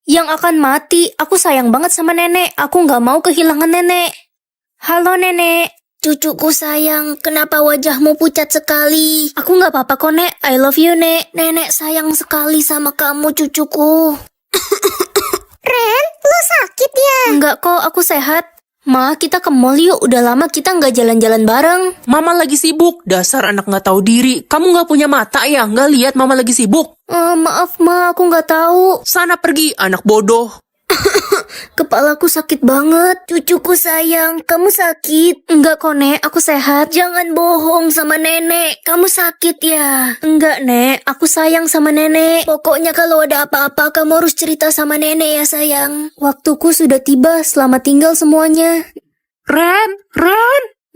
yang akan mati. Aku sayang banget sama nenek. Aku nggak mau kehilangan nenek. Halo nenek. Cucuku sayang, kenapa wajahmu pucat sekali? Aku nggak apa-apa kok nek, I love you nek. Nenek sayang sekali sama kamu cucuku. Ren, lu sakit ya? Enggak kok, aku sehat. Ma, kita ke mall yuk. Udah lama kita nggak jalan-jalan bareng. Mama lagi sibuk, dasar anak nggak tahu diri. Kamu nggak punya mata ya? Nggak lihat mama lagi sibuk? Maaf ma, aku nggak tahu. Sana pergi, anak bodoh. Kepalaku sakit banget. Cucuku sayang, kamu sakit? Enggak kok nek, aku sehat. Jangan bohong sama nenek, kamu sakit ya? Enggak nek, aku sayang sama nenek. Pokoknya kalau ada apa-apa kamu harus cerita sama nenek ya sayang. Waktuku sudah tiba, selamat tinggal semuanya. Ren.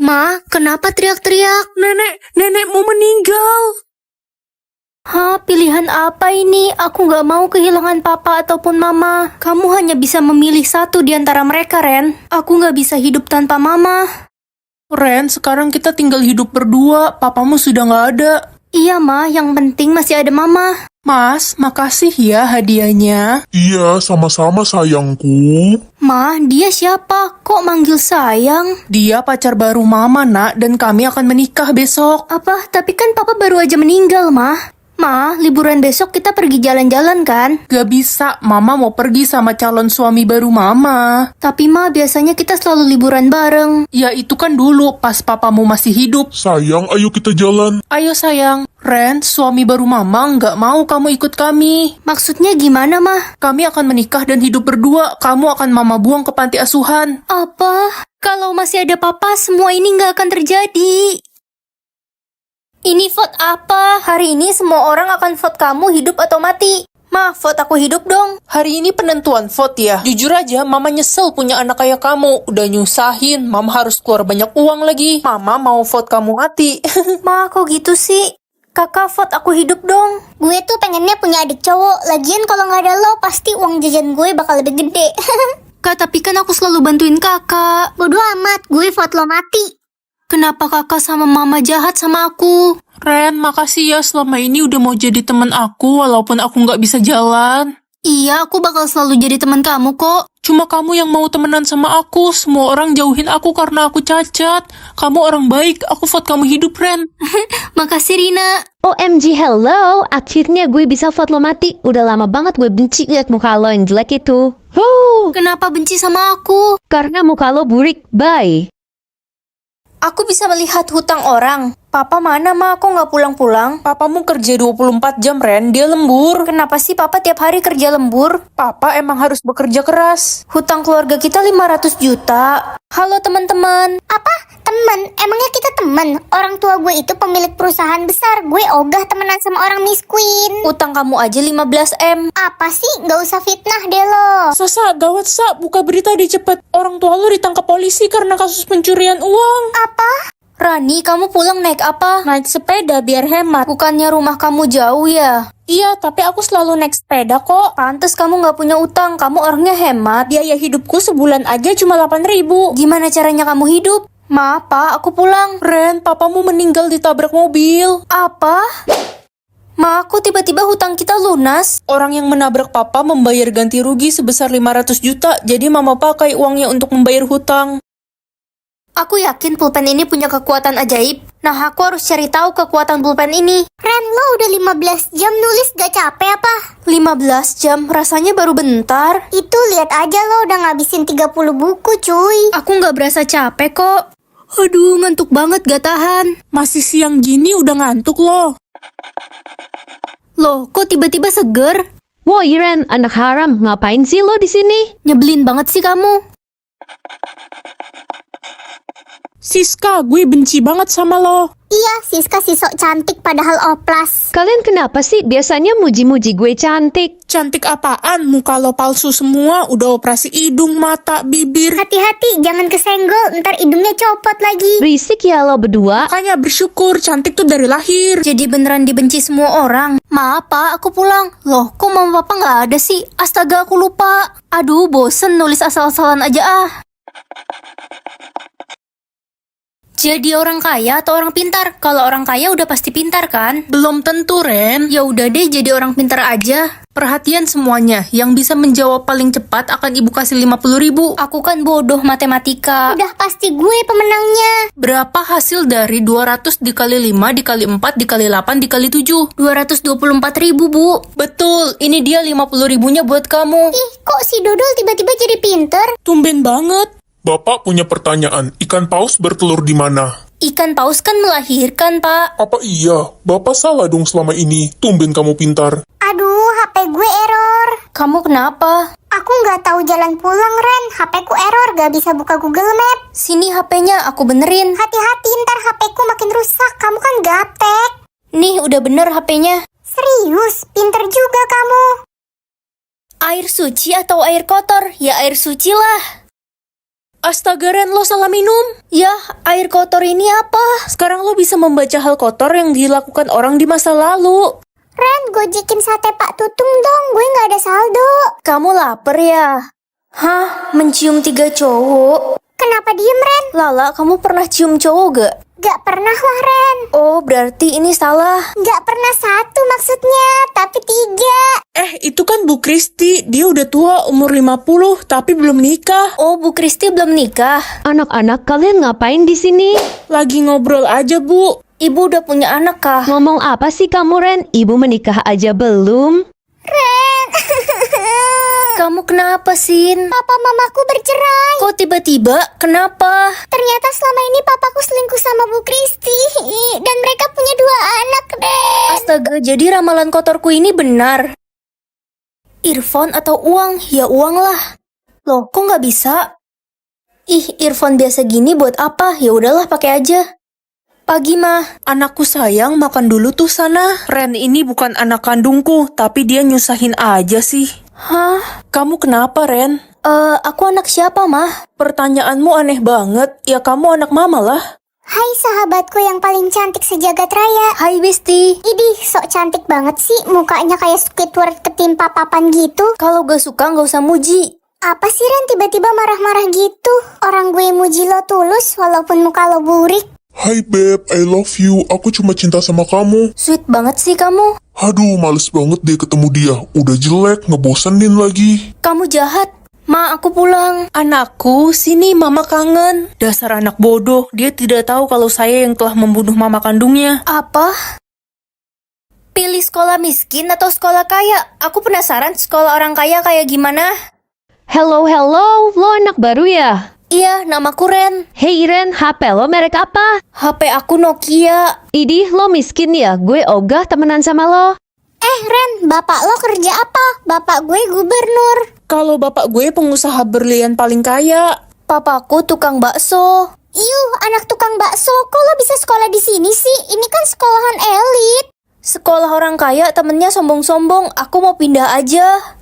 Ma, kenapa teriak-teriak? Nenek mau meninggal. Hah, pilihan apa ini? Aku gak mau kehilangan papa ataupun mama. Kamu hanya bisa memilih satu di antara mereka, Ren. Aku gak bisa hidup tanpa mama. Ren, sekarang kita tinggal hidup berdua. Papamu sudah nggak ada. Iya, Ma. Yang penting masih ada mama. Mas, makasih ya hadiahnya. Iya, sama-sama sayangku. Ma, dia siapa? Kok manggil sayang? Dia pacar baru mama, nak, dan kami akan menikah besok. Apa? Tapi kan papa baru aja meninggal, Ma. Ma, liburan besok kita pergi jalan-jalan kan? Gak bisa, mama mau pergi sama calon suami baru mama. Tapi Ma, biasanya kita selalu liburan bareng. Ya itu kan dulu, pas papamu masih hidup. Sayang, ayo kita jalan. Ayo sayang. Ren, suami baru mama nggak mau kamu ikut kami. Maksudnya gimana, Ma? Kami akan menikah dan hidup berdua. Kamu akan mama buang ke panti asuhan. Apa? Kalau masih ada papa, semua ini nggak akan terjadi. Ini vote apa? Hari ini semua orang akan vote kamu hidup atau mati. Ma, vote aku hidup dong. Hari ini penentuan vote ya. Jujur aja, mama nyesel punya anak kayak kamu. Udah nyusahin, mama harus keluar banyak uang lagi. Mama mau vote kamu mati. Ma, kok gitu sih? Kakak vote aku hidup dong. Gue tuh pengennya punya adik cowok. Lagian kalau nggak ada lo, pasti uang jajan gue bakal lebih gede. Kak, tapi kan aku selalu bantuin kakak. Bodoh amat, gue vote lo mati. Kenapa kakak sama mama jahat sama aku? Ren, makasih ya selama ini udah mau jadi teman aku walaupun aku nggak bisa jalan. Iya, aku bakal selalu jadi teman kamu kok. Cuma kamu yang mau temenan sama aku. Semua orang jauhin aku karena aku cacat. Kamu orang baik, aku vote kamu hidup, Ren. Makasih Rina. OMG, hello! Akhirnya gue bisa vote lo mati. Udah lama banget gue benci liat muka lo yang jelek itu. Kenapa benci sama aku? Karena muka lo burik, bye. Aku bisa melihat hutang orang. Papa mana, Ma? Kok nggak pulang-pulang? Papamu kerja 24 jam, Ren. Dia lembur. Kenapa sih Papa tiap hari kerja lembur? Papa emang harus bekerja keras. Hutang keluarga kita 500 juta. Halo teman-teman. Apa? Temen? Emangnya kita temen? Orang tua gue itu pemilik perusahaan besar. Gue ogah temenan sama orang miskin. Utang kamu aja 15 M. Apa sih? Gak usah fitnah deh lo. Sasa, gawat Sa, buka berita di cepet. Orang tua lo ditangkap polisi karena kasus pencurian uang. Apa? Rani, kamu pulang naik apa? Naik sepeda biar hemat. Bukannya rumah kamu jauh ya? Iya, tapi aku selalu naik sepeda kok. Pantes kamu nggak punya utang, kamu orangnya hemat. Biaya hidupku sebulan aja cuma 8.000. Gimana caranya kamu hidup? Ma, Pa, aku pulang. Ren, papamu meninggal ditabrak mobil. Apa? Ma, aku tiba-tiba hutang kita lunas. Orang yang menabrak papa membayar ganti rugi sebesar 500 juta. Jadi mama pakai uangnya untuk membayar hutang. Aku yakin pulpen ini punya kekuatan ajaib. Nah, aku harus cari tahu kekuatan pulpen ini. Ren, lo udah 15 jam nulis gak capek apa? 15 jam, rasanya baru bentar. Itu lihat aja lo udah ngabisin 30 buku cuy. Aku nggak berasa capek kok. Aduh, ngantuk banget gak tahan. Masih siang gini udah ngantuk loh. Loh, kok tiba-tiba seger? Woi Ren, anak haram, ngapain sih lo di sini? Nyebelin banget sih kamu. Siska, gue benci banget sama lo. Iya, Siska si sok cantik padahal oplas. Kalian kenapa sih biasanya muji-muji gue cantik? Cantik apaan? Muka lo palsu semua. Udah operasi hidung, mata, bibir. Hati-hati, jangan kesenggol, ntar hidungnya copot lagi. Berisik ya lo berdua. Makanya bersyukur, cantik tuh dari lahir. Jadi beneran dibenci semua orang. Maaf, Pak, aku pulang. Loh, kok mama papa nggak ada sih? Astaga, aku lupa. Aduh, bosen nulis asal-asalan aja ah. Jadi orang kaya atau orang pintar? Kalau orang kaya udah pasti pintar kan? Belum tentu, Ren. Ya udah deh, jadi orang pintar aja. Perhatian semuanya, yang bisa menjawab paling cepat akan ibu kasih 50.000. Aku kan bodoh matematika. Udah pasti gue pemenangnya. Berapa hasil dari 200 dikali 5 dikali 4 dikali 8 dikali 7? 224.000, Bu. Betul, ini dia 50.000-nya buat kamu. Ih, kok si Dodol tiba-tiba jadi pinter? Tumben banget. Bapak punya pertanyaan, ikan paus bertelur di mana? Ikan paus kan melahirkan, Pak. Apa iya? Bapak salah dong selama ini. Tumben kamu pintar. Aduh, HP gue error. Kamu kenapa? Aku nggak tahu jalan pulang, Ren. HP ku error, gak bisa buka Google Map. Sini HP-nya, aku benerin. Hati-hati, ntar HP ku makin rusak. Kamu kan gaptek. Nih, udah bener HP-nya. Serius, pinter juga kamu. Air suci atau air kotor? Ya air suci lah. Astaga, Ren, lo salah minum. Ya, air kotor ini apa? Sekarang lo bisa membaca hal kotor yang dilakukan orang di masa lalu. Ren, gojekin sate Pak Tutung dong. Gue nggak ada saldo. Kamu lapar ya? Hah, mencium 3 cowok? Kenapa diem, Ren? Lala, kamu pernah cium cowok gak? Gak pernah lah, Ren. Oh, berarti ini salah. Gak pernah 1 maksudnya, tapi 3. Itu kan Bu Kristi. Dia udah tua, umur 50, tapi belum nikah. Oh, Bu Kristi belum nikah. Anak-anak, kalian ngapain di sini? Lagi ngobrol aja, Bu. Ibu udah punya anak kah? Ngomong apa sih kamu, Ren? Ibu menikah aja belum? Ren. Kamu kenapa, Sin? Papa mamaku bercerai. Kok tiba-tiba? Kenapa? Ternyata selama ini papaku selingkuh sama Bu Kristi. Dan mereka punya 2 anak, Ren. Astaga, jadi ramalan kotorku ini benar. Earphone atau uang? Ya uang lah. Loh, kok nggak bisa? Ih, earphone biasa gini buat apa? Ya udahlah, pakai aja. Pagi, Mah. Anakku sayang, makan dulu tuh sana. Ren ini bukan anak kandungku, tapi dia nyusahin aja sih. Hah? Kamu kenapa, Ren? Aku anak siapa, Mah? Pertanyaanmu aneh banget. Ya kamu anak mama lah. Hai sahabatku yang paling cantik sejagat raya. Hai, Besti. Idih, sok cantik banget sih. Mukanya kayak Squidward ketimpa papan gitu. Kalau gak suka, gak usah muji. Apa sih, Ren, tiba-tiba marah-marah gitu? Orang gue muji lo tulus walaupun muka lo burik. Hai Beb, I love you. Aku cuma cinta sama kamu. Sweet banget sih kamu. Aduh, males banget deh ketemu dia. Udah jelek, ngebosenin lagi. Kamu jahat. Ma, aku pulang. Anakku, sini mama kangen. Dasar anak bodoh, dia tidak tahu kalau saya yang telah membunuh mama kandungnya. Apa? Pilih sekolah miskin atau sekolah kaya? Aku penasaran sekolah orang kaya kayak gimana. Hello, lo anak baru ya? Iya, namaku Ren. Hey Ren, HP lo merek apa? HP aku Nokia. Idih, lo miskin ya? Gue ogah temenan sama lo. Ren, bapak lo kerja apa? Bapak gue gubernur. Kalau bapak gue pengusaha berlian paling kaya. Papaku tukang bakso. Yuh, anak tukang bakso. Kok lo bisa sekolah di sini sih? Ini kan sekolahan elit. Sekolah orang kaya temennya sombong-sombong. Aku mau pindah aja.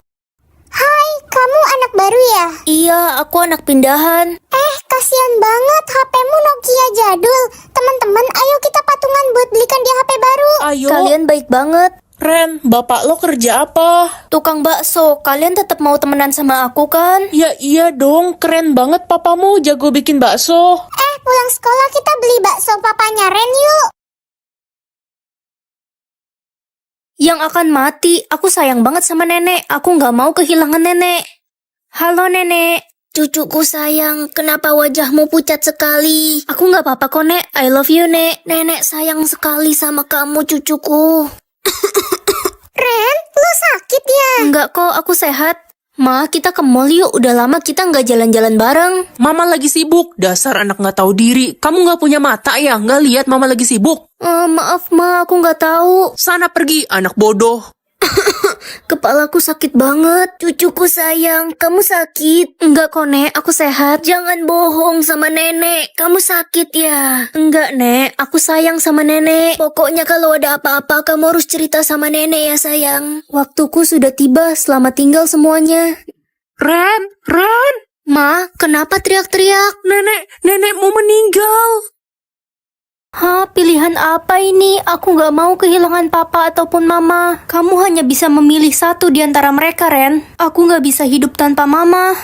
Hai, kamu anak baru ya? Iya, aku anak pindahan. Kasian banget, HP-mu Nokia jadul. Teman-teman, ayo kita patungan buat belikan dia HP baru. Ayo, Kalian baik banget. Ren, bapak lo kerja apa? Tukang bakso, kalian tetap mau temenan sama aku kan? Ya iya dong, keren banget papamu jago bikin bakso. Pulang sekolah kita beli bakso papanya Ren yuk. Yang akan mati, aku sayang banget sama nenek. Aku nggak mau kehilangan nenek. Halo nenek. Cucuku sayang, kenapa wajahmu pucat sekali? Aku nggak apa-apa kok nek, I love you nek. Nenek sayang sekali sama kamu cucuku. Ren, lu sakit ya? Enggak kok, aku sehat. Ma, kita ke mall yuk. Udah lama kita nggak jalan-jalan bareng. Mama lagi sibuk, dasar anak nggak tahu diri. Kamu nggak punya mata ya? Nggak lihat mama lagi sibuk? Maaf ma, aku nggak tahu. Sana pergi, anak bodoh. Kepalaku sakit banget. Cucuku sayang, kamu sakit? Enggak kok nek, aku sehat. Jangan bohong sama nenek. Kamu sakit ya? Enggak nek, aku sayang sama nenek. Pokoknya kalau ada apa-apa kamu harus cerita sama nenek ya sayang. Waktuku sudah tiba, selamat tinggal semuanya. Ren, Ma, kenapa teriak-teriak? nenek mau meninggal. Hah, pilihan apa ini? Aku gak mau kehilangan papa ataupun mama. Kamu hanya bisa memilih satu di antara mereka, Ren. Aku gak bisa hidup tanpa mama.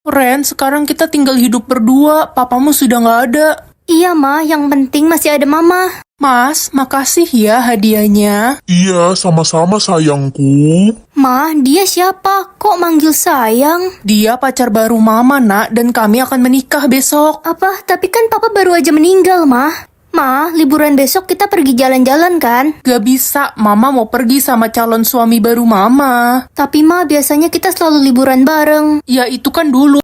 Ren, sekarang kita tinggal hidup berdua. Papamu sudah nggak ada. Iya, Ma. Yang penting masih ada Mama. Mas, makasih ya hadiahnya. Iya, sama-sama sayangku. Ma, dia siapa? Kok manggil sayang? Dia pacar baru Mama, Nak, dan kami akan menikah besok. Apa? Tapi kan Papa baru aja meninggal, Ma. Ma, liburan besok kita pergi jalan-jalan kan? Gak bisa, Mama mau pergi sama calon suami baru Mama. Tapi Ma, biasanya kita selalu liburan bareng. Ya itu kan dulu.